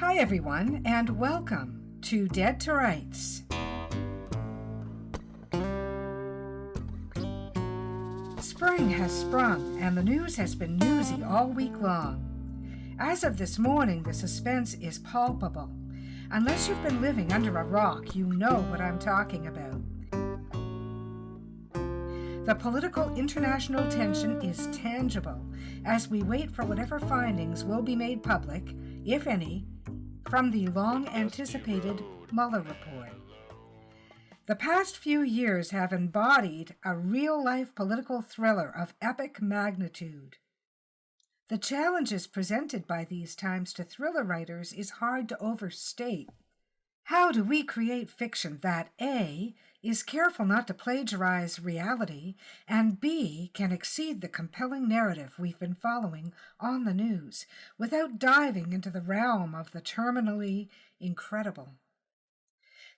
Hi everyone, and welcome to Dead to Rights. Spring has sprung, and the news has been newsy all week long. As of this morning, the suspense is palpable. Unless you've been living under a rock, you know what I'm talking about. The political international tension is tangible as we wait for whatever findings will be made public, if any, from the long-anticipated Mueller report. The past few years have embodied a real-life political thriller of epic magnitude. The challenges presented by these times to thriller writers is hard to overstate. How do we create fiction that A, is careful not to plagiarize reality, and B, can exceed the compelling narrative we've been following on the news without diving into the realm of the terminally incredible?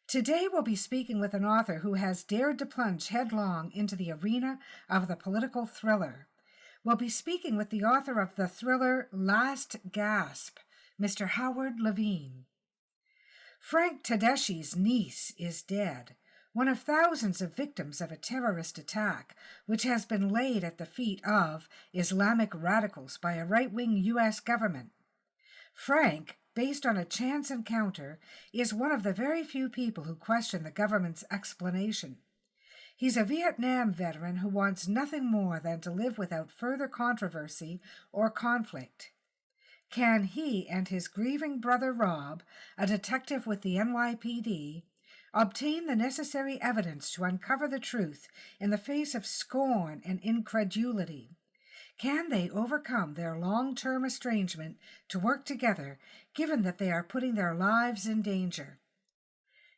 Today we'll be speaking with an author who has dared to plunge headlong into the arena of the political thriller. We'll be speaking with the author of the thriller Last Gasp, Mr. Howard Levine. Frank Tedeschi's niece is dead, one of thousands of victims of a terrorist attack which has been laid at the feet of Islamic radicals by a right-wing U.S. government. Frank, based on a chance encounter, is one of the very few people who question the government's explanation. He's a Vietnam veteran who wants nothing more than to live without further controversy or conflict. Can he and his grieving brother Rob, a detective with the NYPD, obtain the necessary evidence to uncover the truth in the face of scorn and incredulity? Can they overcome their long-term estrangement to work together, given that they are putting their lives in danger?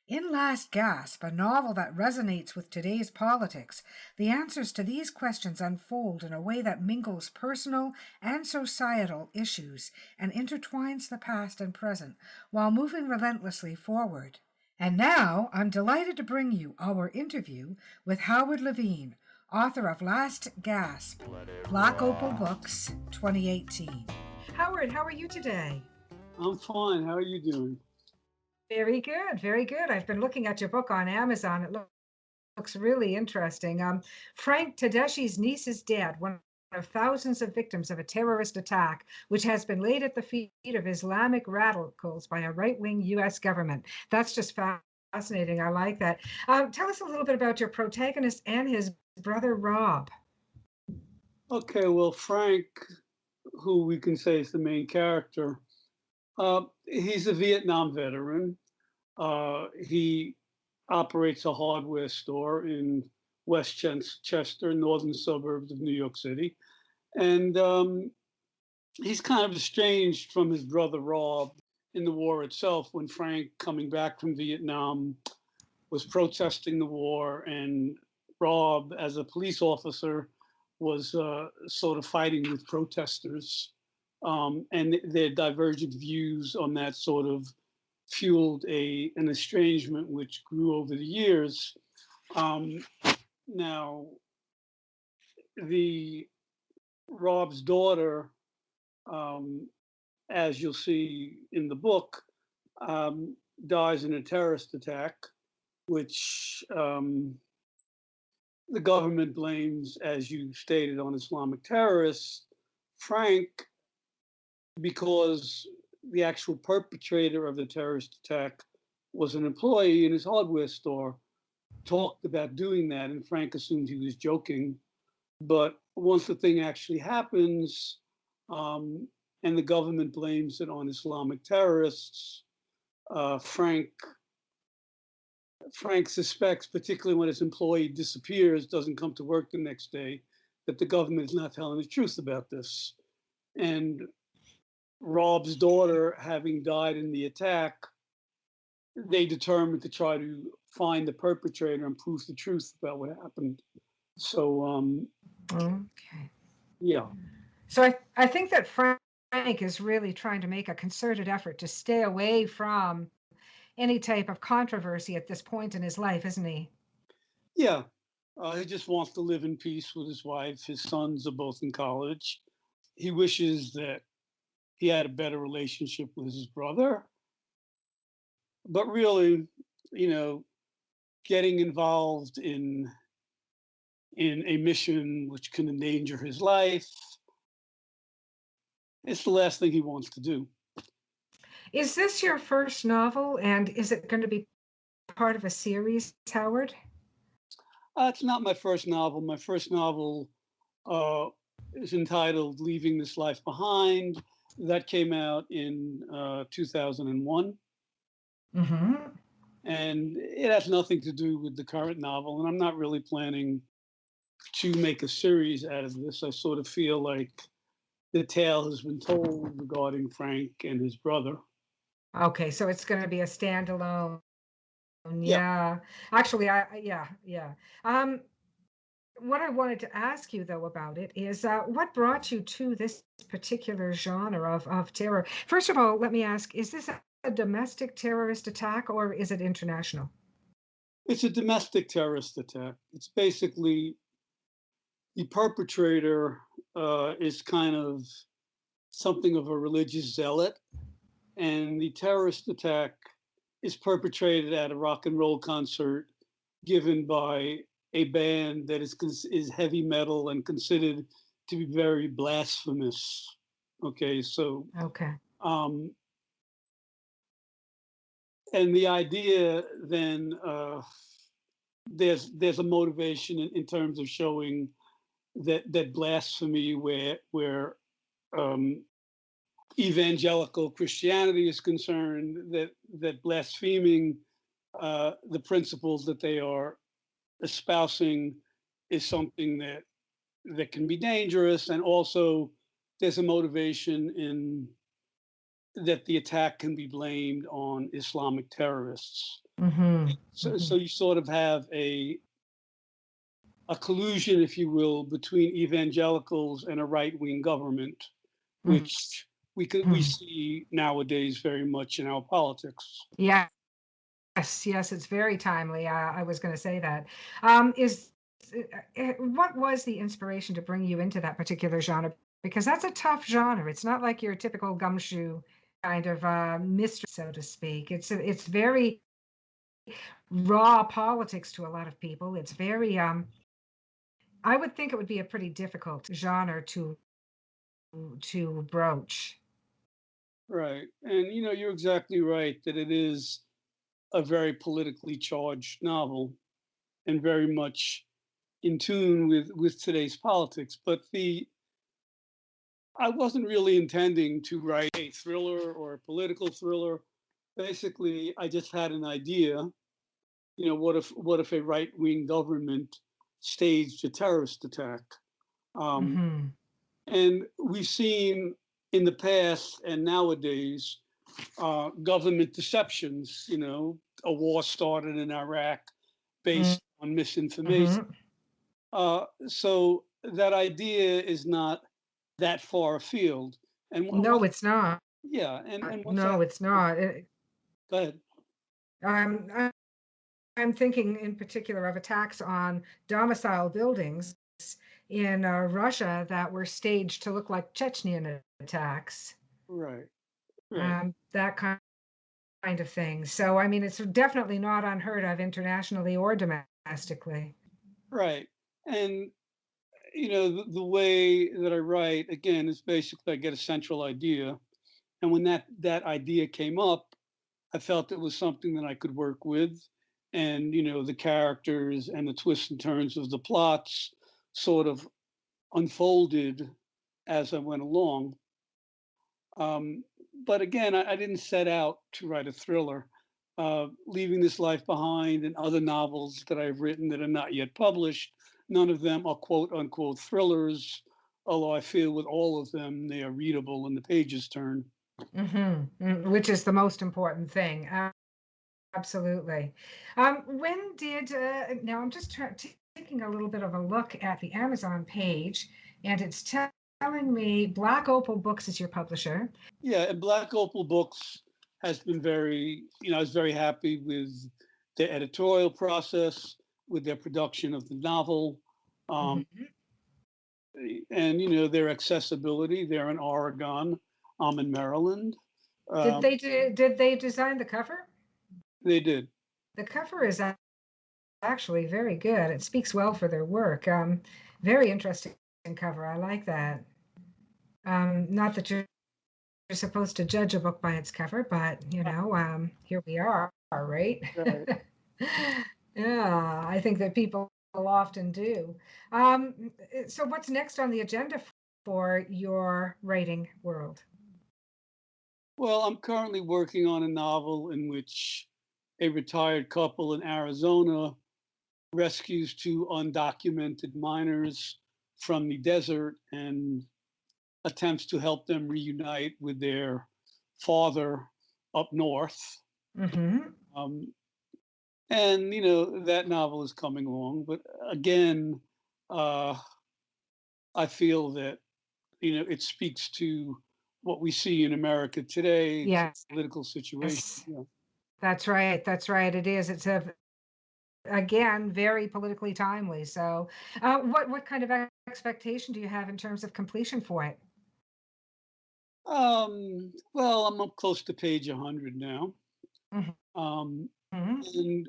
In Last Gasp, a novel that resonates with today's politics, the answers to these questions unfold in a way that mingles personal and societal issues and intertwines the past and present while moving relentlessly forward. And now, I'm delighted to bring you our interview with Howard Levine, author of Last Gasp, Black Opal Books, 2018. Howard, how are you today? I'm fine. How are you doing? Very good, very good. I've been looking at your book on Amazon. It looks really interesting. Frank Tedeschi's niece is dead, one of thousands of victims of a terrorist attack, which has been laid at the feet of Islamic radicals by a right-wing U.S. government. That's just fascinating. I like that. Tell us a little bit about your protagonist and his brother, Rob. Okay, well, Frank, who we can say is the main character, he's a Vietnam veteran. He operates a hardware store in Westchester, northern suburbs of New York City. And he's kind of estranged from his brother Rob in the war itself, when Frank, coming back from Vietnam, was protesting the war, and Rob, as a police officer, was sort of fighting with protesters. And their divergent views on that sort of fueled an estrangement which grew over the years. Now, Rob's daughter, as you'll see in the book, dies in a terrorist attack, which the government blames, as you stated, on Islamic terrorists. Frank, because the actual perpetrator of the terrorist attack was an employee in his hardware store, talked about doing that, and Frank assumed he was joking. But once the thing actually happens, and the government blames it on Islamic terrorists, Frank suspects, particularly when his employee disappears, doesn't come to work the next day, that the government is not telling the truth about this. And Rob's daughter, having died in the attack, they determined to try to find the perpetrator and prove the truth about what happened. So, Okay. Yeah. So I think that Frank is really trying to make a concerted effort to stay away from any type of controversy at this point in his life, isn't he? Yeah. He just wants to live in peace with his wife. His sons are both in college. He wishes that he had a better relationship with his brother. but really, you know, getting involved in a mission which can endanger his life, it's the last thing he wants to do. Is this your first novel, and is it going to be part of a series, Howard? It's not my first novel. My first novel uh, is entitled "Leaving This Life Behind." That came out in 2001, Mm-hmm. and it has nothing to do with the current novel. And I'm not really planning to make a series out of this. I sort of feel like the tale has been told regarding Frank and his brother. Okay, so it's going to be a standalone. Yeah, Yeah. Actually, yeah. Um, what I wanted to ask you though about it is what brought you to this particular genre of terror? First of all, let me ask, is this a domestic terrorist attack or is it international? it's a domestic terrorist attack. It's basically the perpetrator is kind of something of a religious zealot, and the terrorist attack is perpetrated at a rock and roll concert given by a band that is heavy metal and considered to be very blasphemous. Okay, so Okay. um, and the idea then there's a motivation in terms of showing that blasphemy where um, evangelical Christianity is concerned, that blaspheming the principles that they are espousing is something that can be dangerous, and also there's a motivation in that the attack can be blamed on Islamic terrorists. Mm-hmm. So you sort of have a collusion, if you will, between evangelicals and a right wing government, Mm-hmm. which we see nowadays very much in our politics. Yes, yes, it's very timely. I was going to say that. Is what was the inspiration to bring you into that particular genre? Because that's a tough genre. It's not like your typical gumshoe kind of mystery, so to speak. It's very raw politics to a lot of people. It's very I would think it would be a pretty difficult genre to broach. Right. And you're exactly right that it is a very politically charged novel and very much in tune with today's politics. But the I wasn't really intending to write a thriller or a political thriller. Basically, I just had an idea. What if a right wing government staged a terrorist attack? Um, Hmm. and we've seen in the past and nowadays government deceptions. A war started in Iraq based on misinformation. Hmm. So that idea is not that far afield. And No, it's not. yeah, and once I No, it's not. go ahead. I'm I'm thinking in particular of attacks on domicile buildings in Russia that were staged to look like Chechnyan attacks, Right, right, that kind of thing. So, I mean, it's definitely not unheard of internationally or domestically. right. And the way that I write again is basically I get a central idea, and when that idea came up, I felt it was something that I could work with, and the characters and the twists and turns of the plots sort of unfolded as I went along. Um, but again, I didn't set out to write a thriller. Leaving This Life Behind and other novels that I've written that are not yet published, none of them are quote unquote thrillers, although I feel with all of them they are readable and the pages turn. Which is the most important thing. Absolutely. When did now? I'm just taking a little bit of a look at the Amazon page, and it's telling me Black Opal Books is your publisher. Yeah, and Black Opal Books has been I was very happy with their editorial process, with their production of the novel. Um, Mhm. and their accessibility. They're in Oregon. I'm in Maryland. Did Um, they design the cover? They did. The cover is actually very good. It speaks well for their work. Very interesting cover. I like that. Not that you're supposed to judge a book by its cover, but here we are, right? Right. Yeah, I think that people often do. So what's next on the agenda for your writing world? Well, I'm currently working on a novel in which a retired couple in Arizona rescues two undocumented miners from the desert and attempts to help them reunite with their father up north. Mm-hmm. Um, and that novel is coming along, but again, uh, I feel that it speaks to what we see in America today, to Yes, the political situation. Yeah. that's right. That's right. It is. It's a again very politically timely. So, what kind of expectation do you have in terms of completion for it? Well, I'm up close to page 100 now. Um, Mm-hmm. and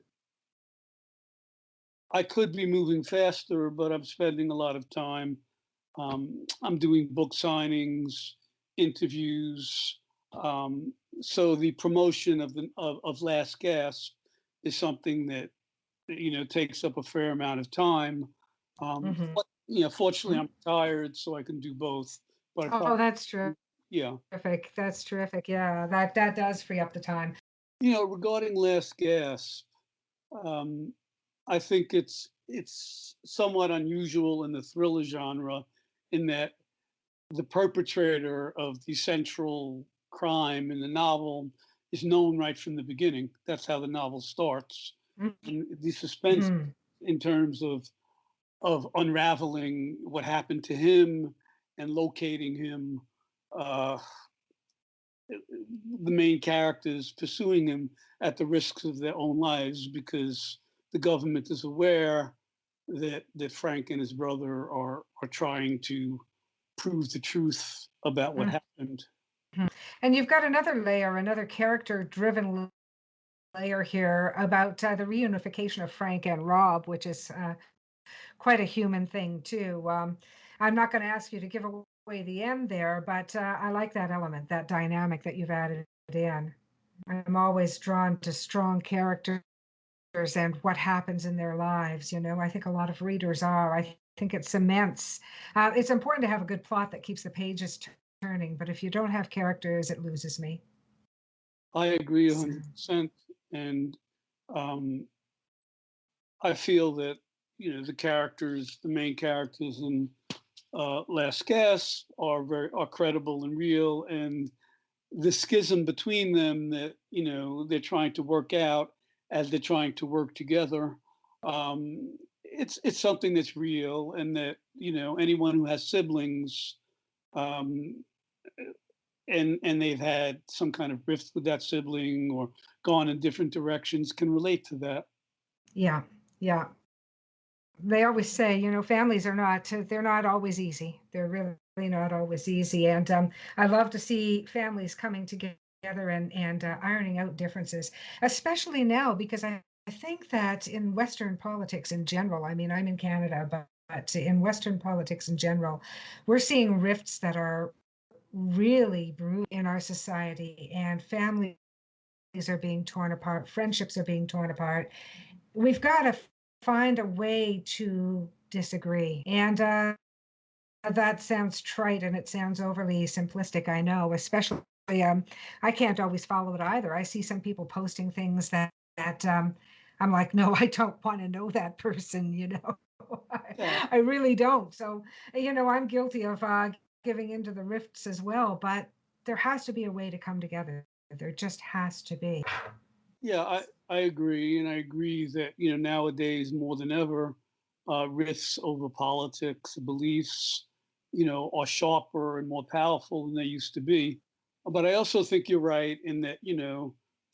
I could be moving faster, but I'm spending a lot of time. I'm doing book signings, interviews. So the promotion of Last Gasp is something that takes up a fair amount of time. Mm-hmm. But fortunately, I'm retired, so I can do both. But I Oh, probably, that's true. yeah. Terrific. That's terrific. Yeah, that does free up the time. Regarding Last Gasp, um, I think it's somewhat unusual in the thriller genre, in that the perpetrator of the central crime in the novel is known right from the beginning. That's how the novel starts, and the suspense Mm-hmm. in terms of unraveling what happened to him and locating him. Uh, the main characters pursuing him at the risks of their own lives, because the government is aware that Frank and his brother are trying to prove the truth about what happened. And you've got another layer, another character-driven layer here about the reunification of Frank and Rob, which is quite a human thing too. I'm not going to ask you to give away the end there, but I like that element, that dynamic that you've added in. I'm always drawn to strong characters and what happens in their lives. I think a lot of readers are. I think it cements. It's important to have a good plot that keeps the pages turning, but if you don't have characters, it loses me. I agree So, 100%, and um, I feel that the main characters in Last Gasp are credible and real, and the schism between them that they're trying to work out as they're trying to work together. It's something that's real, and that anyone who has siblings, um, and they've had some kind of rift with that sibling or gone in different directions, can relate to that. yeah, yeah. They always say, families they're not always easy. They're really not always easy. And I love to see families coming together and ironing out differences, especially now, because I think that in Western politics in general, I mean, I'm in Canada, but in Western politics in general, we're seeing rifts that are really brutal in our society, and families are being torn apart, friendships are being torn apart. We've got to find a way to disagree. And that sounds trite and it sounds overly simplistic, I know, especially I can't always follow it either. I see some people posting things that I'm like, no, I don't want to know that person. Yeah, I really don't. So, I'm guilty of giving into the rifts as well, but there has to be a way to come together. There just has to be. yeah, I agree, and I agree that nowadays more than ever, rifts over politics, beliefs, are sharper and more powerful than they used to be. But I also think you're right in that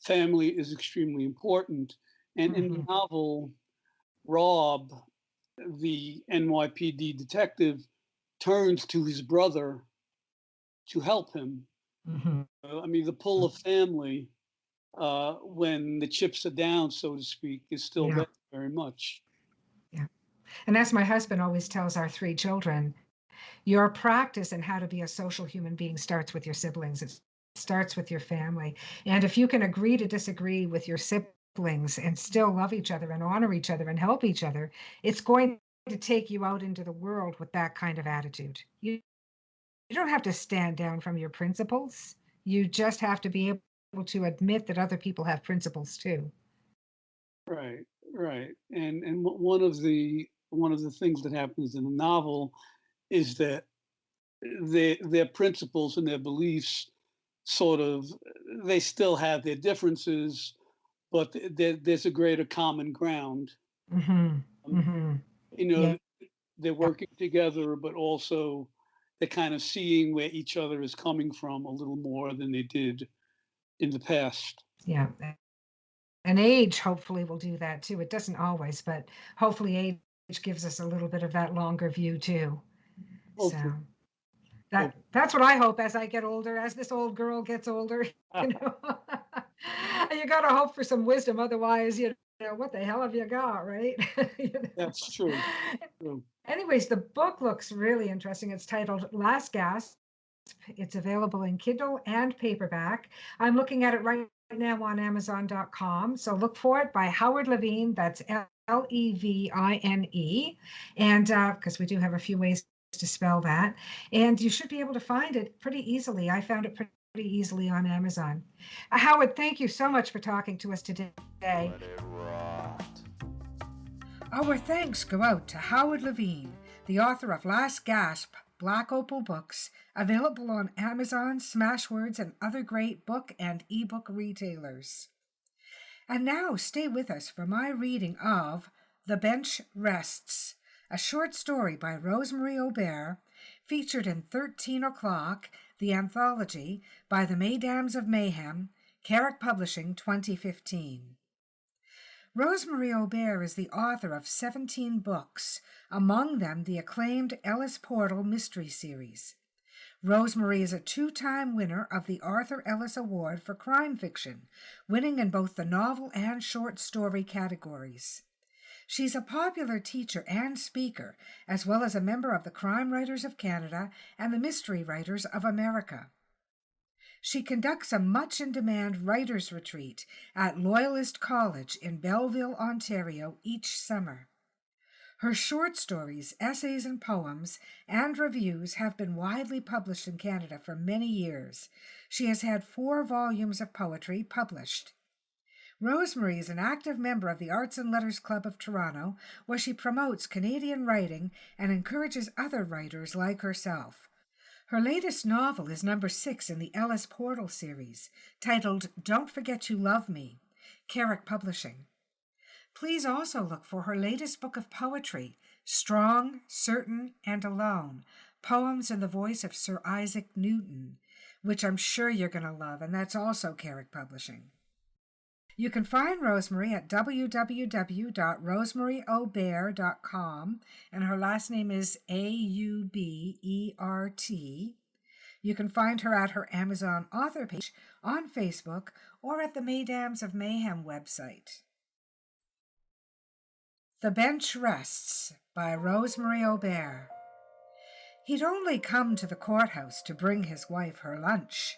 family is extremely important. And in the Hmm. novel, Rob, the NYPD detective, turns to his brother to help him. Hmm. I mean, the pull of family when the chips are down, so to speak, is still Yeah, there very much. yeah. And as my husband always tells our three children, your practice in how to be a social human being starts with your siblings. It starts with your family. And if you can agree to disagree with your siblings and still love each other and honor each other and help each other, it's going to take you out into the world with that kind of attitude. You don't have to stand down from your principles. You just have to be able to admit that other people have principles too. Right, right. And one of the things that happens in the novel is that their principles and their beliefs sort of they still have their differences, but there's a greater common ground. Mm-hmm. Um, Mm-hmm. you know, Yeah. they're working together, but also they're kind of seeing where each other is coming from a little more than they did in the past. Yeah. And age hopefully will do that too. It doesn't always, but hopefully age gives us a little bit of that longer view too. So Hopefully, that's what I hope as I get older, as this old girl gets older, you know. You got to hope for some wisdom, otherwise, what the hell have you got, right? You know? that's true. True. Anyways, the book looks really interesting. It's titled Last Gasp. It's available in Kindle and paperback. I'm looking at it right now on Amazon.com. So look for it by Howard Levine. That's Levine. And because we do have a few ways to spell that. And you should be able to find it pretty easily. I found it pretty easily on Amazon. Howard, thank you so much for talking to us today. Let it rot. Our thanks go out to Howard Levine, the author of Last Gasp, Black Opal Books, available on Amazon, Smashwords, and other great book and ebook retailers. And now stay with us for my reading of The Bench Rests, a short story by Rosemary Aubert, featured in 13 O'Clock, the anthology by the Mesdames of Mayhem, Carrick Publishing, 2015. Rosemary Aubert is the author of 17 books, among them the acclaimed Ellis Portal mystery series. Rosemary is a two-time winner of the Arthur Ellis Award for crime fiction, winning in both the novel and short story categories. She's a popular teacher and speaker, as well as a member of the Crime Writers of Canada and the Mystery Writers of America. She conducts a much-in-demand writers' retreat at Loyalist College in Belleville, Ontario, each summer. Her short stories, essays, and poems and reviews have been widely published in Canada for many years. She has had 4 volumes of poetry published. Rosemary is an active member of the Arts and Letters Club of Toronto, where she promotes Canadian writing and encourages other writers like herself. Her latest novel is number 6 in the Ellis Portal series, titled Don't Forget You Love Me, Carrick Publishing. Please also look for her latest book of poetry, Strong, Certain, and Alone, Poems in the Voice of Sir Isaac Newton, which I'm sure you're going to love, and that's also Carrick Publishing. You can find Rosemary at www.rosemaryaubert.com, and her last name is Aubert. You can find her at her Amazon author page, on Facebook, or at the Mesdames of Mayhem website. The Bench Rests by Rosemary Aubert. He'd only come to the courthouse to bring his wife her lunch,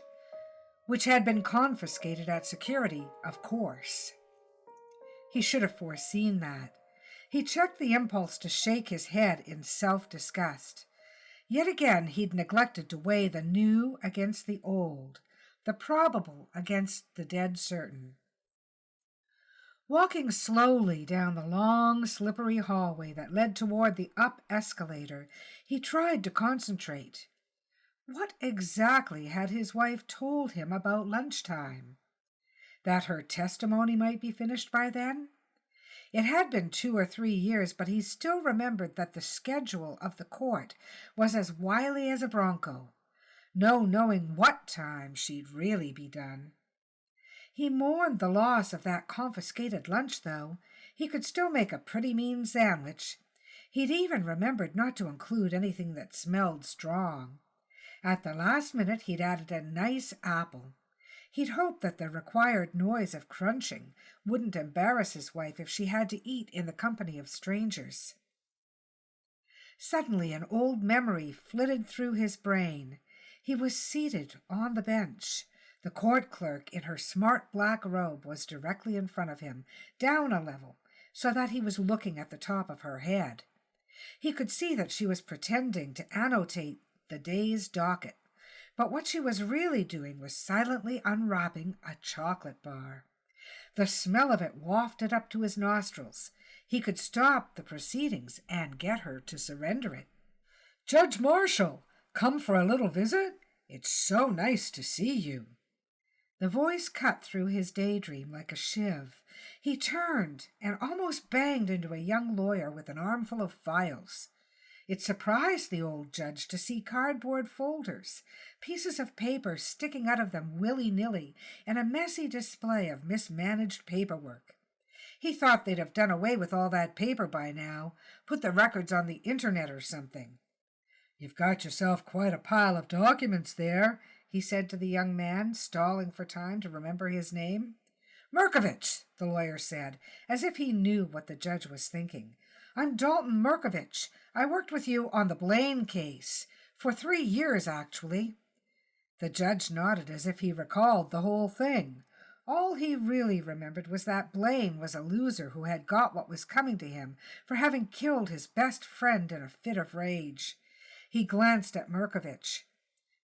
which had been confiscated at security, of course. He should have foreseen that. He checked the impulse to shake his head in self-disgust. Yet again he'd neglected to weigh the new against the old, the probable against the dead certain. Walking slowly down the long, slippery hallway that led toward the up escalator, he tried to concentrate. What exactly had his wife told him about lunchtime? That her testimony might be finished by then? It had been 2 or 3 years, but he still remembered that the schedule of the court was as wily as a bronco, no knowing what time she'd really be done. He mourned the loss of that confiscated lunch, though. He could still make a pretty mean sandwich. He'd even remembered not to include anything that smelled strong. At the last minute he'd added a nice apple. He'd hoped that the required noise of crunching wouldn't embarrass his wife if she had to eat in the company of strangers. Suddenly an old memory flitted through his brain. He was seated on the bench. The court clerk in her smart black robe was directly in front of him, down a level, so that he was looking at the top of her head. He could see that she was pretending to annotate the day's docket, but what she was really doing was silently unwrapping a chocolate bar. The smell of it wafted up to his nostrils. He could stop the proceedings and get her to surrender it. "Judge Marshall, come for a little visit? It's so nice to see you." The voice cut through his daydream like a shiv. He turned and almost banged into a young lawyer with an armful of files. It surprised the old judge to see cardboard folders, pieces of paper sticking out of them willy-nilly, and a messy display of mismanaged paperwork. He thought they'd have done away with all that paper by now, put the records on the internet or something. "You've got yourself quite a pile of documents there," he said to the young man, stalling for time to remember his name. "Merkovich," the lawyer said, as if he knew what the judge was thinking. "I'm Dalton Merkovich. I worked with you on the Blaine case. For 3 years, actually." The judge nodded as if he recalled the whole thing. All he really remembered was that Blaine was a loser who had got what was coming to him for having killed his best friend in a fit of rage. He glanced at Merkovich.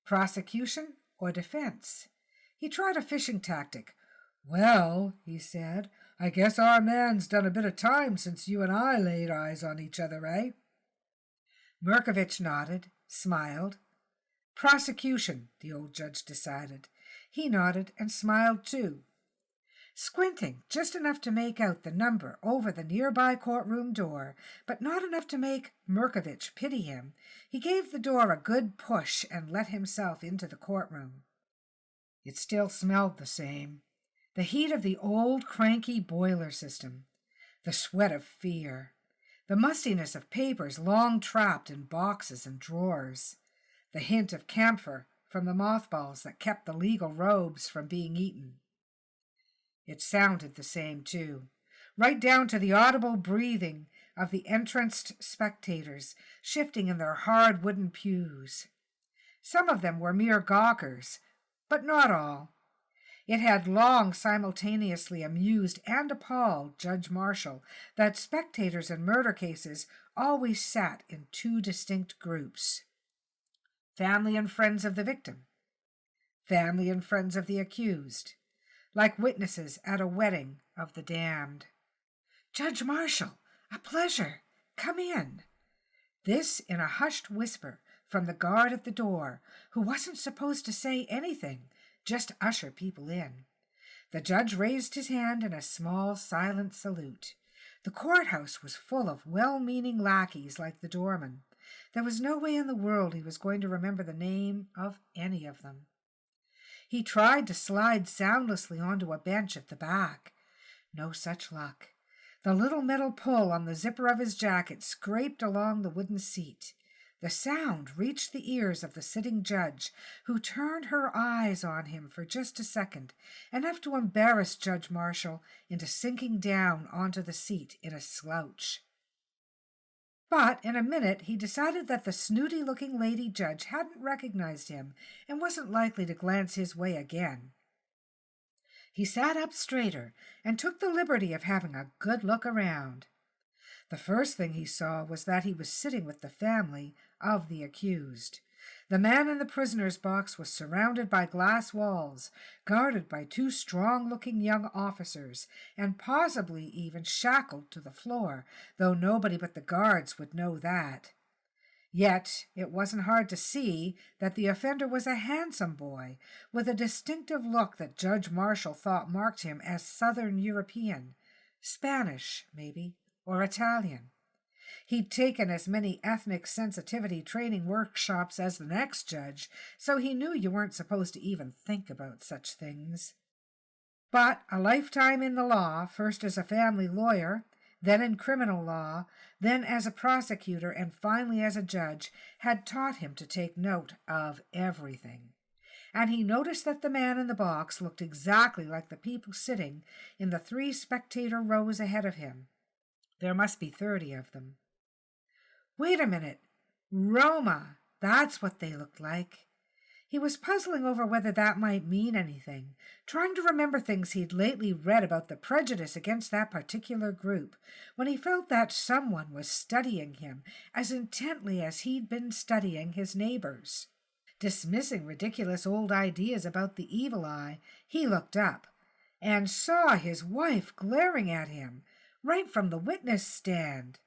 Prosecution or defense? He tried a fishing tactic. "Well," he said, "I guess our man's done a bit of time since you and I laid eyes on each other, eh?" Merkovich nodded, smiled. "Prosecution," the old judge decided. He nodded and smiled too. Squinting just enough to make out the number over the nearby courtroom door, but not enough to make Merkovich pity him, he gave the door a good push and let himself into the courtroom. It still smelled the same. The heat of the old cranky boiler system, the sweat of fear, the mustiness of papers long trapped in boxes and drawers, the hint of camphor from the mothballs that kept the legal robes from being eaten. It sounded the same, too, right down to the audible breathing of the entranced spectators shifting in their hard wooden pews. Some of them were mere gawkers, but not all. It had long simultaneously amused and appalled Judge Marshall that spectators in murder cases always sat in 2 distinct groups: family and friends of the victim, family and friends of the accused, like witnesses at a wedding of the damned. "Judge Marshall, a pleasure. Come in." This in a hushed whisper from the guard at the door, who wasn't supposed to say anything, just usher people in. The judge raised his hand in a small, silent salute. The courthouse was full of well-meaning lackeys like the doorman. There was no way in the world he was going to remember the name of any of them. He tried to slide soundlessly onto a bench at the back. No such luck. The little metal pull on the zipper of his jacket scraped along the wooden seat. The sound reached the ears of the sitting judge, who turned her eyes on him for just a second, enough to embarrass Judge Marshall into sinking down onto the seat in a slouch. But in a minute he decided that the snooty-looking lady judge hadn't recognized him and wasn't likely to glance his way again. He sat up straighter and took the liberty of having a good look around. The first thing he saw was that he was sitting with the family of the accused. The man in the prisoner's box was surrounded by glass walls, guarded by 2 strong-looking young officers, and possibly even shackled to the floor, though nobody but the guards would know that. Yet it wasn't hard to see that the offender was a handsome boy, with a distinctive look that Judge Marshall thought marked him as Southern European, Spanish, maybe, or Italian. He'd taken as many ethnic sensitivity training workshops as the next judge, so he knew you weren't supposed to even think about such things. But a lifetime in the law, first as a family lawyer, then in criminal law, then as a prosecutor, and finally as a judge, had taught him to take note of everything. and he noticed that the man in the box looked exactly like the people sitting in the 3 spectator rows ahead of him. There must be 30 of them. Wait a minute. Roma! That's what they looked like. He was puzzling over whether that might mean anything, trying to remember things he'd lately read about the prejudice against that particular group, when he felt that someone was studying him as intently as he'd been studying his neighbors. Dismissing ridiculous old ideas about the evil eye, he looked up and saw his wife glaring at him right from the witness stand.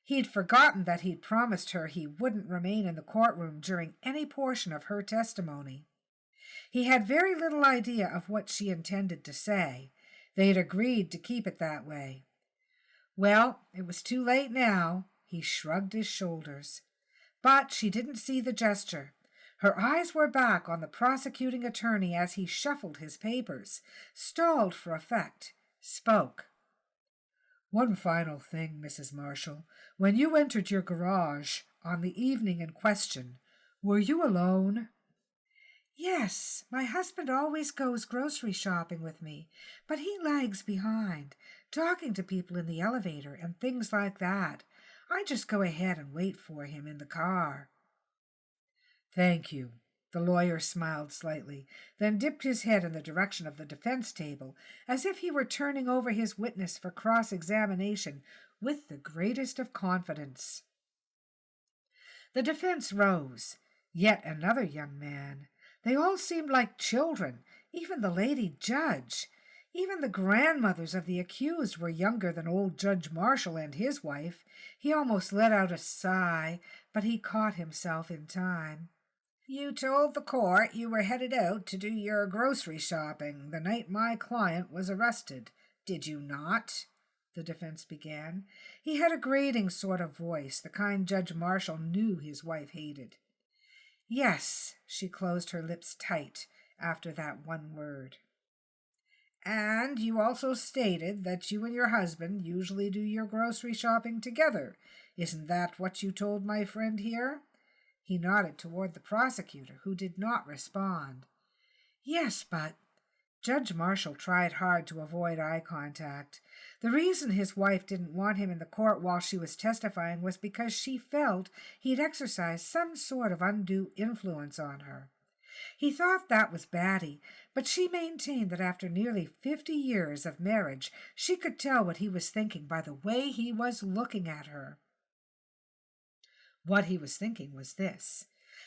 He'd forgotten that he'd promised her he wouldn't remain in the courtroom during any portion of her testimony. He had very little idea of what she intended to say. They'd agreed to keep it that way. Well, it was too late now. He shrugged his shoulders. But she didn't see the gesture. Her eyes were back on the prosecuting attorney as he shuffled his papers, stalled for effect, spoke. One final thing, Mrs. Marshall. When you entered your garage on the evening in question, were you alone? Yes, my husband always goes grocery shopping with me, but he lags behind, talking to people in the elevator and things like that. I just go ahead and wait for him in the car. Thank you. The lawyer smiled slightly, then dipped his head in the direction of the defense table, as if he were turning over his witness for cross-examination with the greatest of confidence. The defense rose. Yet another young man. They all seemed like children, even the lady judge. Even the grandmothers of the accused were younger than old Judge Marshall and his wife. He almost let out a sigh, but he caught himself in time. You told the court you were headed out to do your grocery shopping the night my client was arrested, did you not? The defense began. He had a grating sort of voice, the kind Judge Marshall knew his wife hated. Yes, she closed her lips tight after that one word. And you also stated that you and your husband usually do your grocery shopping together. Isn't that what you told my friend here? He nodded toward the prosecutor, who did not respond. Yes, but... Judge Marshall tried hard to avoid eye contact. The reason his wife didn't want him in the court while she was testifying was because she felt he'd exercised some sort of undue influence on her. He thought that was batty, but she maintained that after nearly 50 years of marriage, she could tell what he was thinking by the way he was looking at her. What he was thinking was this,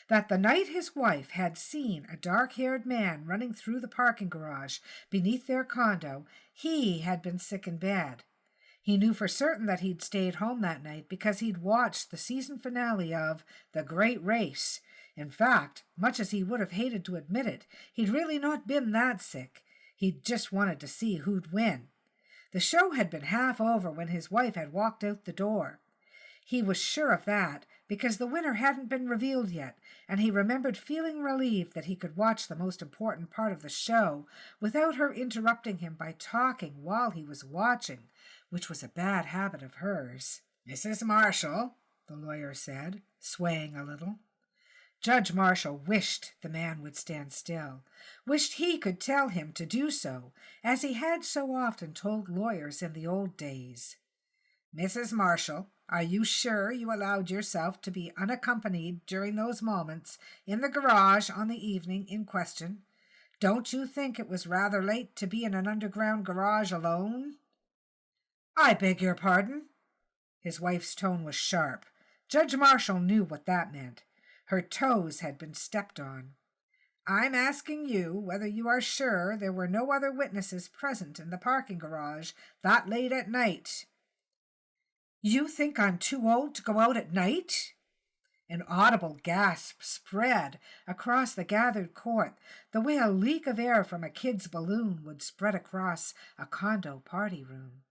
that the night his wife had seen a dark-haired man running through the parking garage beneath their condo, he had been sick in bed. He knew for certain that he'd stayed home that night because he'd watched the season finale of The Great Race. In fact, much as he would have hated to admit it, he'd really not been that sick. He'd just wanted to see who'd win. The show had been half over when his wife had walked out the door. He was sure of that, because the winner hadn't been revealed yet, and he remembered feeling relieved that he could watch the most important part of the show without her interrupting him by talking while he was watching, which was a bad habit of hers. Mrs. Marshall, the lawyer said, swaying a little. Judge Marshall wished the man would stand still, wished he could tell him to do so, as he had so often told lawyers in the old days. Mrs. Marshall, are you sure you allowed yourself to be unaccompanied during those moments in the garage on the evening in question? Don't you think it was rather late to be in an underground garage alone? I beg your pardon? His wife's tone was sharp. Judge Marshall knew what that meant. Her toes had been stepped on. I'm asking you whether you are sure there were no other witnesses present in the parking garage that late at night. You think I'm too old to go out at night? An audible gasp spread across the gathered court, the way a leak of air from a kid's balloon would spread across a condo party room.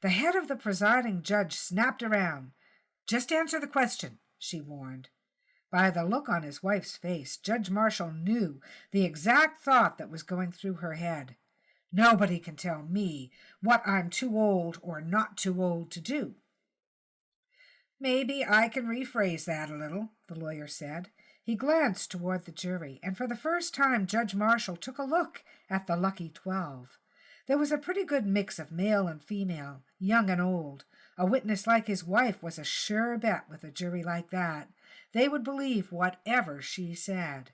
The head of the presiding judge snapped around. Just answer the question, she warned. By the look on his wife's face, Judge Marshall knew the exact thought that was going through her head. Nobody can tell me what I'm too old or not too old to do. Maybe I can rephrase that a little, the lawyer said. He glanced toward the jury, and for the first time Judge Marshall took a look at the lucky 12. There was a pretty good mix of male and female, young and old. A witness like his wife was a sure bet with a jury like that. They would believe whatever she said.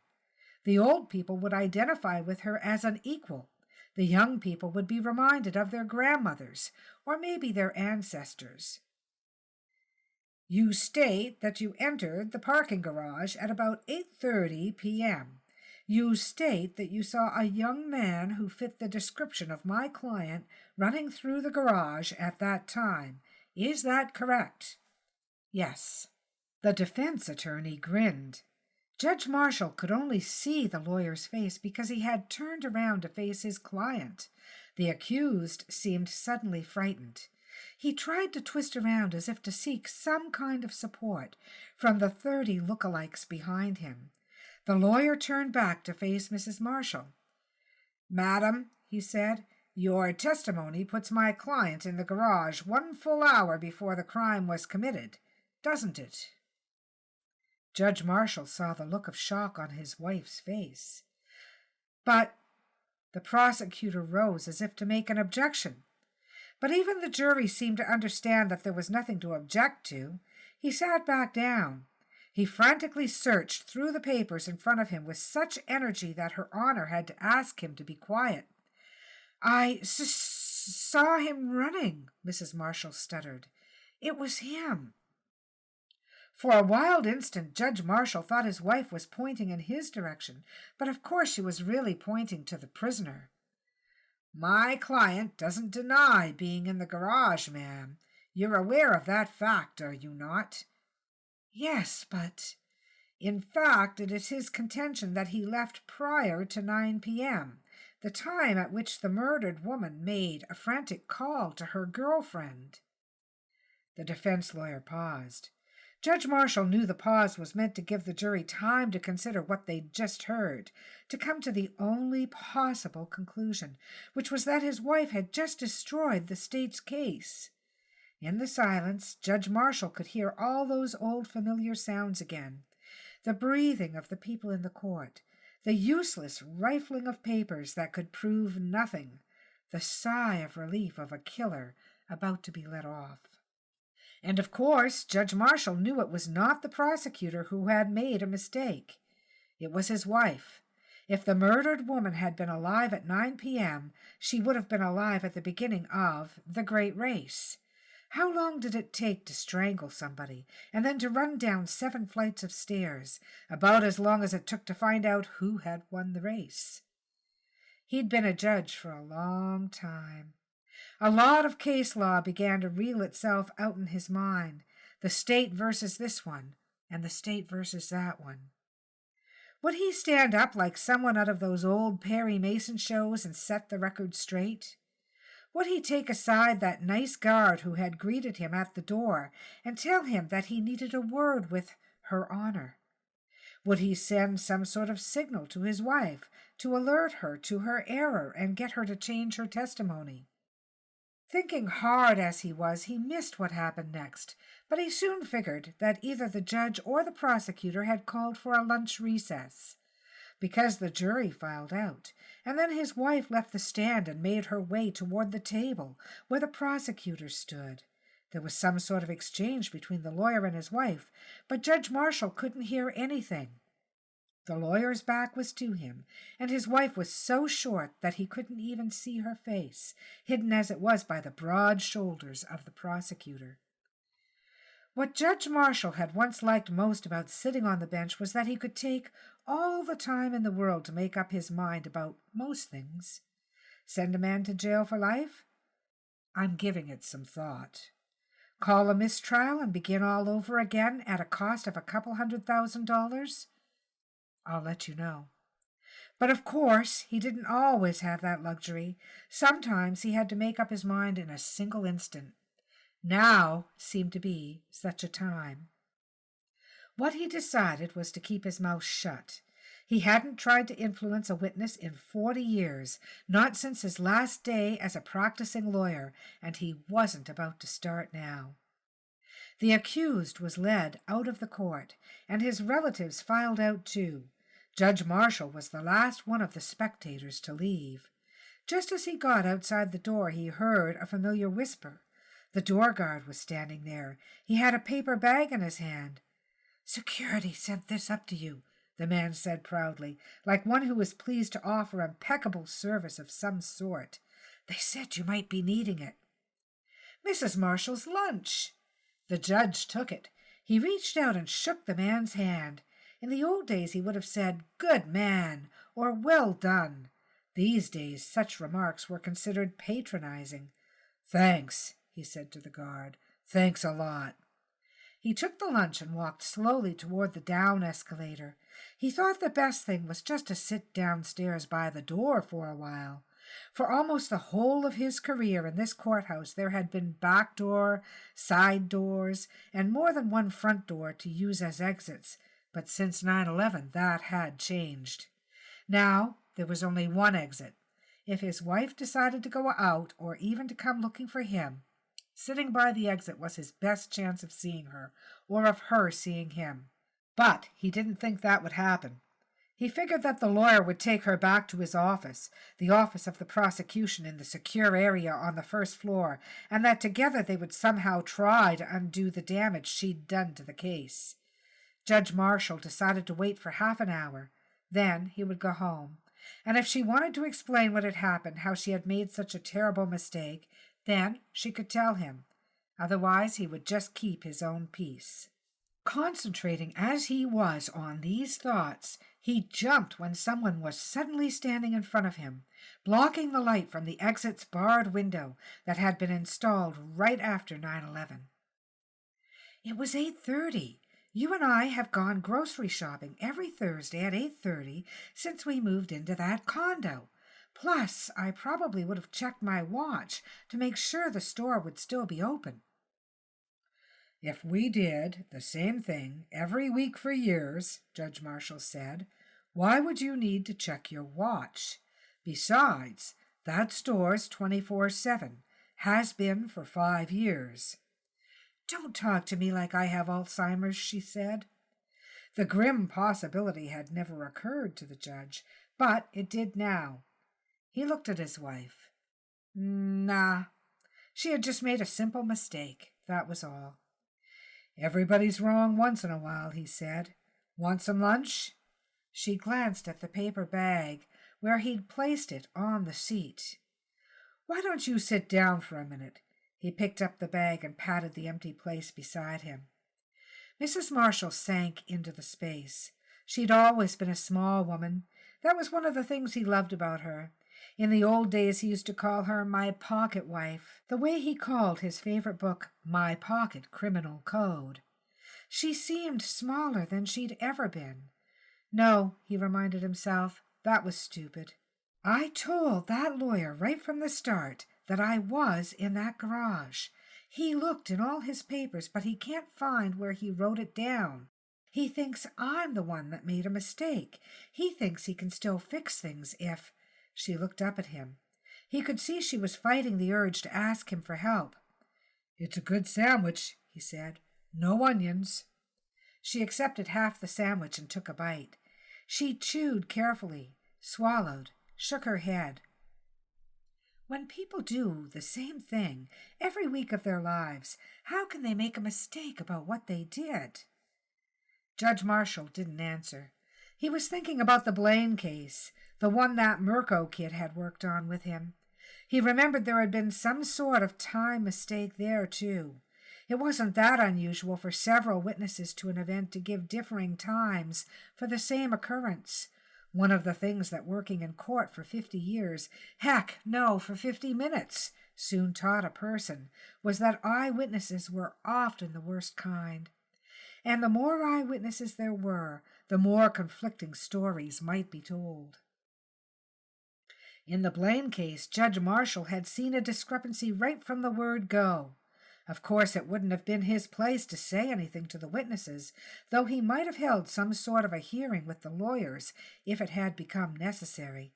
The old people would identify with her as an equal. The young people would be reminded of their grandmothers, or maybe their ancestors. You state that you entered the parking garage at about 8:30 p.m. You state that you saw a young man who fit the description of my client running through the garage at that time. Is that correct? Yes. The defense attorney grinned. Judge Marshall could only see the lawyer's face because he had turned around to face his client. The accused seemed suddenly frightened. He tried to twist around as if to seek some kind of support from the 30 lookalikes behind him. The lawyer turned back to face Mrs. Marshall. Madam, he said, your testimony puts my client in the garage 1 full hour before the crime was committed, doesn't it? Judge Marshall saw the look of shock on his wife's face. But the prosecutor rose as if to make an objection. But even the jury seemed to understand that there was nothing to object to. He sat back down. He frantically searched through the papers in front of him with such energy that Her Honor had to ask him to be quiet. I saw him running, Mrs. Marshall stuttered. It was him. For a wild instant, Judge Marshall thought his wife was pointing in his direction, but of course she was really pointing to the prisoner. My client doesn't deny being in the garage, ma'am. You're aware of that fact, are you not? Yes, but... In fact, it is his contention that he left prior to 9 p.m., the time at which the murdered woman made a frantic call to her girlfriend. The defense lawyer paused. Judge Marshall knew the pause was meant to give the jury time to consider what they'd just heard, to come to the only possible conclusion, which was that his wife had just destroyed the state's case. In the silence, Judge Marshall could hear all those old familiar sounds again. The breathing of the people in the court, the useless rifling of papers that could prove nothing, the sigh of relief of a killer about to be let off. And of course, Judge Marshall knew it was not the prosecutor who had made a mistake. It was his wife. If the murdered woman had been alive at 9 p.m., she would have been alive at the beginning of the Great Race. How long did it take to strangle somebody, and then to run down 7 flights of stairs? About as long as it took to find out who had won the race. He'd been a judge for a long time. A lot of case law began to reel itself out in his mind, the state versus this one, and the state versus that one. Would he stand up like someone out of those old Perry Mason shows and set the record straight? Would he take aside that nice guard who had greeted him at the door and tell him that he needed a word with Her Honor? Would he send some sort of signal to his wife to alert her to her error and get her to change her testimony? Thinking hard as he was, he missed what happened next, but he soon figured that either the judge or the prosecutor had called for a lunch recess, because the jury filed out, and then his wife left the stand and made her way toward the table where the prosecutor stood. There was some sort of exchange between the lawyer and his wife, but Judge Marshall couldn't hear anything. The lawyer's back was to him, and his wife was so short that he couldn't even see her face, hidden as it was by the broad shoulders of the prosecutor. What Judge Marshall had once liked most about sitting on the bench was that he could take all the time in the world to make up his mind about most things. Send a man to jail for life? I'm giving it some thought. Call a mistrial and begin all over again at a cost of $200,000? I'll let you know. But of course, he didn't always have that luxury. Sometimes he had to make up his mind in a single instant. Now seemed to be such a time. What he decided was to keep his mouth shut. He hadn't tried to influence a witness in 40 years, not since his last day as a practicing lawyer, and he wasn't about to start now. The accused was led out of the court, and his relatives filed out too. Judge Marshall was the last one of the spectators to leave. Just as he got outside the door, he heard a familiar whisper. The door guard was standing there. He had a paper bag in his hand. "Security sent this up to you," the man said proudly, like one who was pleased to offer impeccable service of some sort. "They said you might be needing it." "Mrs. Marshall's lunch." The judge took it. He reached out and shook the man's hand. In the old days he would have said, "Good man," or "Well done." These days such remarks were considered patronizing. "Thanks," he said to the guard. "Thanks a lot." He took the lunch and walked slowly toward the down escalator. He thought the best thing was just to sit downstairs by the door for a while. For almost the whole of his career in this courthouse there had been back door, side doors, and more than one front door to use as exits, but since 9/11 that had changed. Now there was only one exit. If his wife decided to go out or even to come looking for him, sitting by the exit was his best chance of seeing her, or of her seeing him. But he didn't think that would happen. He figured that the lawyer would take her back to his office, the office of the prosecution in the secure area on the first floor, and that together they would somehow try to undo the damage she'd done to the case. Judge Marshall decided to wait for half an hour. Then he would go home. And if she wanted to explain what had happened, how she had made such a terrible mistake, then she could tell him. Otherwise he would just keep his own peace. Concentrating as he was on these thoughts, he jumped when someone was suddenly standing in front of him, blocking the light from the exit's barred window that had been installed right after 9/11. "It was 8:30. You and I have gone grocery shopping every Thursday at 8:30 since we moved into that condo. Plus, I probably would have checked my watch to make sure the store would still be open." "If we did the same thing every week for years," Judge Marshall said, "why would you need to check your watch? Besides, that store's 24/7, has been for 5 years. "Don't talk to me like I have Alzheimer's," she said. The grim possibility had never occurred to the judge, but it did now. He looked at his wife. Nah, she had just made a simple mistake, that was all. "Everybody's wrong once in a while," he said. "Want some lunch?" She glanced at the paper bag, where he'd placed it on the seat. "Why don't you sit down for a minute?" He picked up the bag and patted the empty place beside him. Mrs. Marshall sank into the space. She'd always been a small woman. That was one of the things he loved about her. In the old days he used to call her my pocket wife, the way he called his favorite book My Pocket Criminal Code. She seemed smaller than she'd ever been. No, he reminded himself, that was stupid. "I told that lawyer right from the start that I was in that garage. He looked in all his papers, but he can't find where he wrote it down. He thinks I'm the one that made a mistake. He thinks he can still fix things if—" She looked up at him. He could see she was fighting the urge to ask him for help. "It's a good sandwich," he said. "No onions." She accepted half the sandwich and took a bite. She chewed carefully, swallowed, shook her head. When people do the same thing every week of their lives, how can they make a mistake about what they did? Judge Marshall didn't answer. He was thinking about the Blaine case, the one that Mirko kid had worked on with him. He remembered there had been some sort of time mistake there, too. It wasn't that unusual for several witnesses to an event to give differing times for the same occurrence. One of the things that working in court for 50 years, heck, no, for 50 minutes, soon taught a person was that eyewitnesses were often the worst kind. And the more eyewitnesses there were, the more conflicting stories might be told. In the Blaine case, Judge Marshall had seen a discrepancy right from the word go. Of course, it wouldn't have been his place to say anything to the witnesses, though he might have held some sort of a hearing with the lawyers if it had become necessary.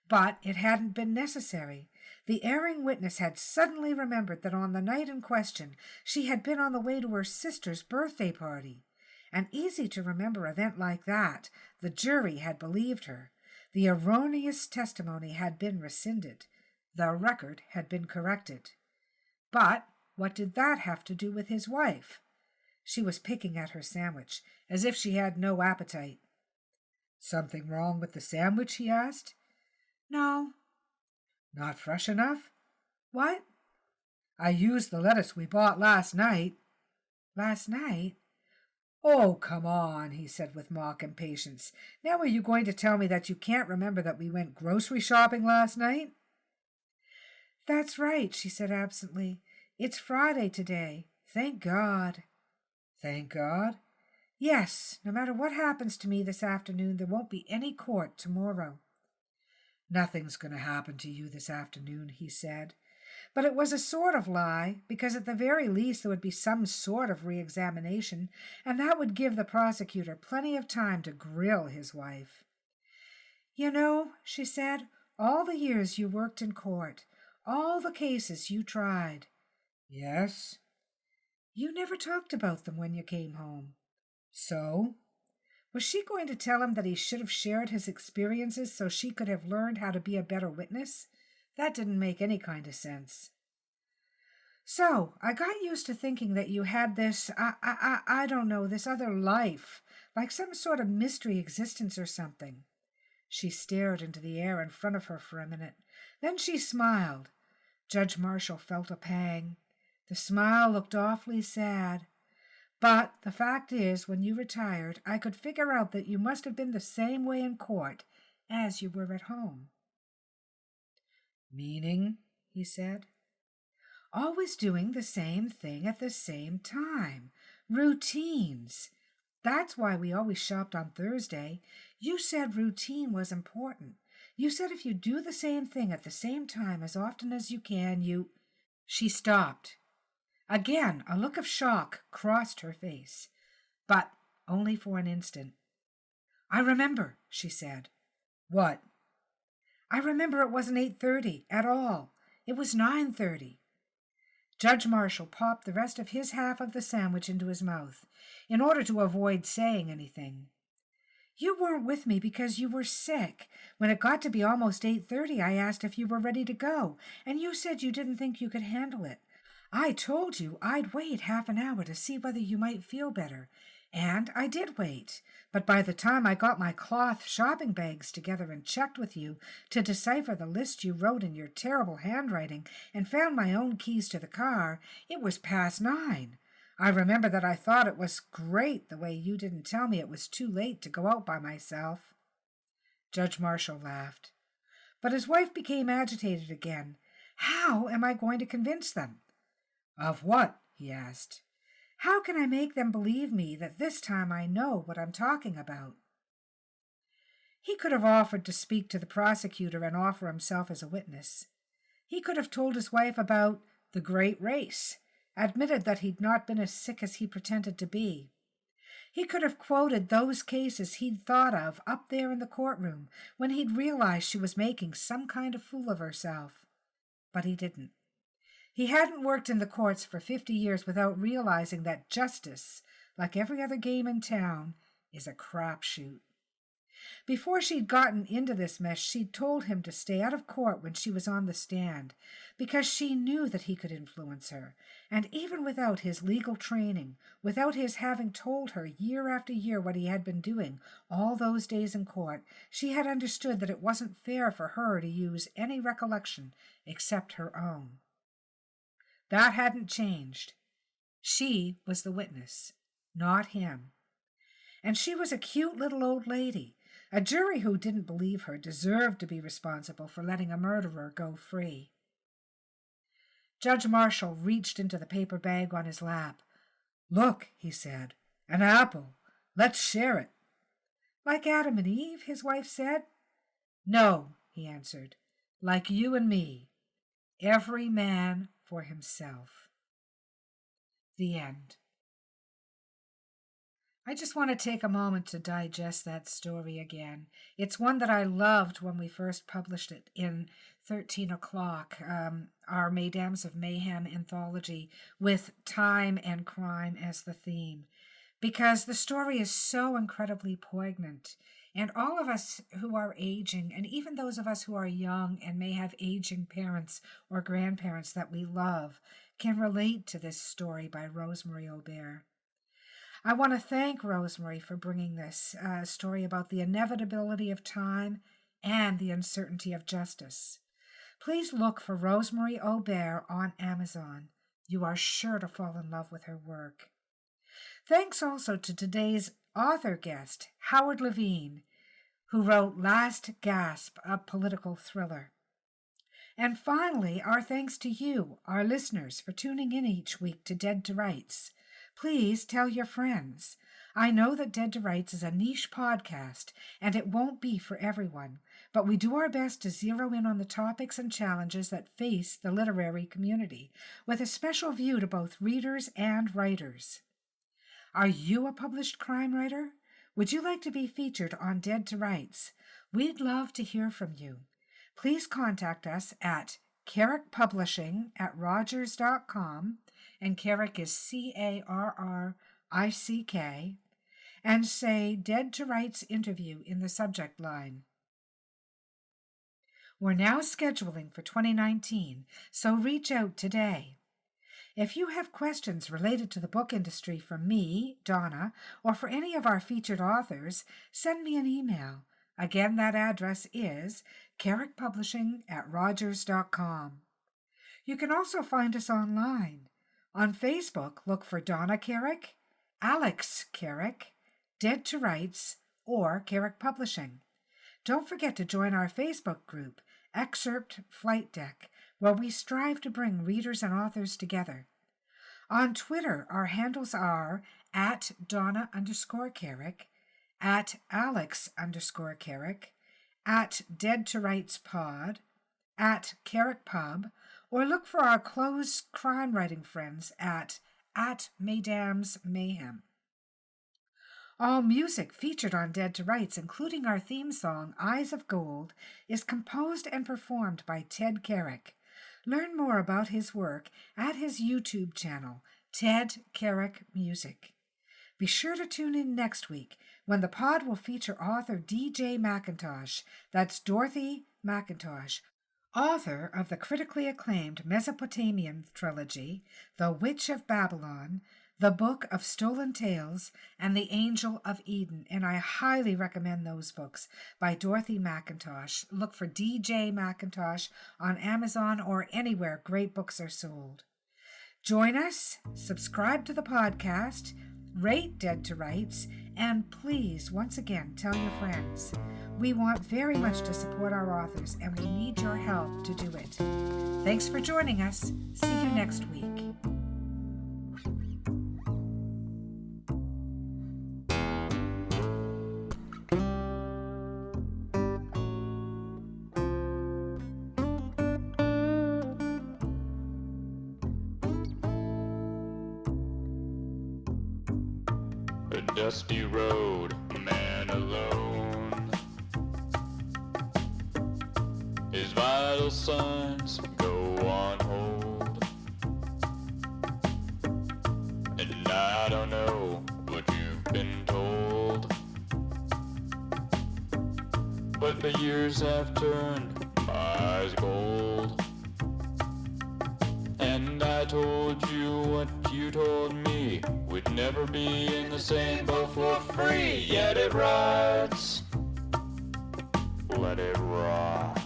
But it hadn't been necessary. The erring witness had suddenly remembered that on the night in question she had been on the way to her sister's birthday party. An easy-to-remember event like that, the jury had believed her. The erroneous testimony had been rescinded. The record had been corrected. But what did that have to do with his wife? She was picking at her sandwich, as if she had no appetite. "Something wrong with the sandwich?" he asked. "No." "Not fresh enough?" "What?" "I used the lettuce we bought last night." "Last night?" "Oh, come on," he said with mock impatience. "Now are you going to tell me that you can't remember that we went grocery shopping last night?" "That's right," she said absently. "It's Friday today. Thank God." "Thank God?" "Yes, no matter what happens to me this afternoon, there won't be any court tomorrow." "Nothing's going to happen to you this afternoon," he said. But it was a sort of lie, because at the very least there would be some sort of re-examination, and that would give the prosecutor plenty of time to grill his wife. "You know," she said, "all the years you worked in court, all the cases you tried." "Yes?" "You never talked about them when you came home." "So?" Was she going to tell him that he should have shared his experiences so she could have learned how to be a better witness? That didn't make any kind of sense. "So, I got used to thinking that you had this, I don't know, this other life, like some sort of mystery existence or something." She stared into the air in front of her for a minute. Then she smiled. Judge Marshall felt a pang. The smile looked awfully sad. "But the fact is, when you retired, I could figure out that you must have been the same way in court as you were at home." "Meaning?" he said. "Always doing the same thing at the same time. Routines. That's why we always shopped on Thursday. You said routine was important. You said if you do the same thing at the same time as often as you can, you—" She stopped. Again, a look of shock crossed her face, but only for an instant. "I remember," she said. "What?" "I remember it wasn't 8:30 at all. It was 9:30. Judge Marshall popped the rest of his half of the sandwich into his mouth, in order to avoid saying anything. "You weren't with me because you were sick. When it got to be almost 8:30, I asked if you were ready to go, and you said you didn't think you could handle it. I told you I'd wait half an hour to see whether you might feel better, and I did wait. But by the time I got my cloth shopping bags together and checked with you to decipher the list you wrote in your terrible handwriting and found my own keys to the car, it was past 9. I remember that I thought it was great the way you didn't tell me it was too late to go out by myself." Judge Marshall laughed. But his wife became agitated again. "How am I going to convince them?" "Of what?" he asked. "How can I make them believe me that this time I know what I'm talking about?" He could have offered to speak to the prosecutor and offer himself as a witness. He could have told his wife about the great race, admitted that he'd not been as sick as he pretended to be. He could have quoted those cases he'd thought of up there in the courtroom when he'd realized she was making some kind of fool of herself. But he didn't. He hadn't worked in the courts for 50 years without realizing that justice, like every other game in town, is a crapshoot. Before she'd gotten into this mess, she'd told him to stay out of court when she was on the stand, because she knew that he could influence her. And even without his legal training, without his having told her year after year what he had been doing all those days in court, she had understood that it wasn't fair for her to use any recollection except her own. That hadn't changed. She was the witness, not him. And she was a cute little old lady. A jury who didn't believe her deserved to be responsible for letting a murderer go free. Judge Marshall reached into the paper bag on his lap. "Look," he said, "an apple. Let's share it." "Like Adam and Eve," his wife said. "No," he answered, "like you and me. Every man for himself." The end. I just want to take a moment to digest that story again. It's one that I loved when we first published it in 13 O'Clock, our Mesdames of Mayhem anthology, with time and crime as the theme, because the story is so incredibly poignant. And all of us who are aging, and even those of us who are young and may have aging parents or grandparents that we love, can relate to this story by Rosemary Aubert. I want to thank Rosemary for bringing this story about the inevitability of time and the uncertainty of justice. Please look for Rosemary Aubert on Amazon. You are sure to fall in love with her work. Thanks also to today's author guest, Howard Levine, who wrote Last Gasp, a political thriller. And finally, our thanks to you, our listeners, for tuning in each week to Dead to Rights. Please tell your friends. I know that Dead to Rights is a niche podcast, and it won't be for everyone, but we do our best to zero in on the topics and challenges that face the literary community, with a special view to both readers and writers. Are you a published crime writer? Would you like to be featured on Dead to Rights? We'd love to hear from you. Please contact us at carrickpublishing@rogers.com, and Carrick is Carrick, and say Dead to Rights interview in the subject line. We're now scheduling for 2019, so reach out today. If you have questions related to the book industry from me, Donna, or for any of our featured authors, send me an email. Again, that address is carrickpublishing@rogers.com. You can also find us online. On Facebook, look for Donna Carrick, Alex Carrick, Dead to Rights, or Carrick Publishing. Don't forget to join our Facebook group, Excerpt Flight Deck, where we strive to bring readers and authors together. On Twitter, our handles are @Donna_Carrick, @Alex_Carrick, @Dead2RightsPod, @CarrickPub, or look for our close crime writing friends at Mesdames Mayhem. All music featured on Dead to Rights, including our theme song, Eyes of Gold, is composed and performed by Ted Carrick. Learn more about his work at his YouTube channel, Ted Carrick Music. Be sure to tune in next week when the pod will feature author D.J. McIntosh, that's Dorothy McIntosh, author of the critically acclaimed Mesopotamian trilogy, The Witch of Babylon, The Book of Stolen Tales, and The Angel of Eden, and I highly recommend those books by Dorothy McIntosh. Look for D.J. McIntosh on Amazon or anywhere great books are sold. Join us, subscribe to the podcast, rate Dead to Rights, and please, once again, tell your friends. We want very much to support our authors, and we need your help to do it. Thanks for joining us. See you next week. A dusty road, a man alone. His vital signs go on hold. And I don't know what you've been told, but the years have turned my eyes gold. And I told you what you told me, we'd never be in the same boat for free. Yet it rides, let it rock.